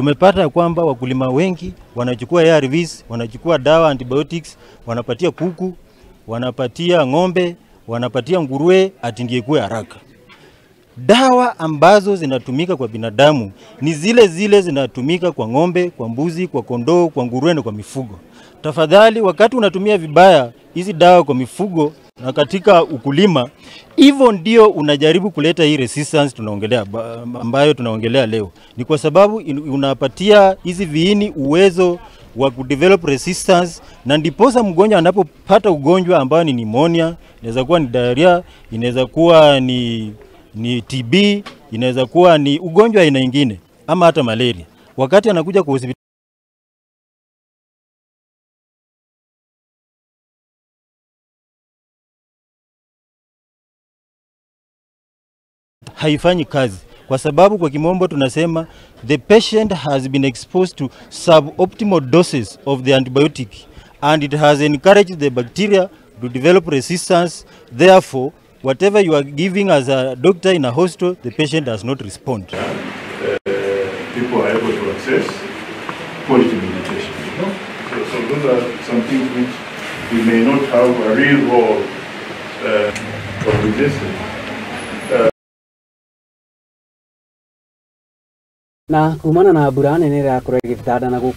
Tumepata kwamba wakulima wengi wanachukua Arvs, wanachukua dawa antibiotics, wanapatia kuku, wanapatia ng'ombe, wanapatia nguruwe ati ndiye kuwe haraka. Dawa ambazo zinatumika kwa binadamu ni zile zinatumika kwa ng'ombe, kwa mbuzi, kwa kondoo, kwa nguruwe na kwa mifugo. Tafadhali wakati unatumia vibaya hizi dawa kwa mifugo na katika ukulima, hivyo ndio unajaribu kuleta hii resistance tunaongelea ambayo tunaongelea leo. Ni kwa sababu unapatia hizi viini uwezo wa kudevelop resistance, na ndiposa mgonjwa anapopata ugonjwa ambao ni pneumonia, inaweza kuwa ni diarrhea, inaweza kuwa ni TB, inaweza kuwa ni ugonjwa aina nyingine ama hata malaria. Wakati anakuja kwa hospitali haifanyi kazi, kwa sababu kwa kimombo tunasema the patient has been exposed to suboptimal doses of the antibiotic and it has encouraged the bacteria to develop resistance. Therefore, whatever you are giving as a doctor in a hospital, the patient does not respond. People are able to access quality medication. So those are some things which we may not have a real role of resistance. Na kumana na burane nira kurega vitanda na Nguku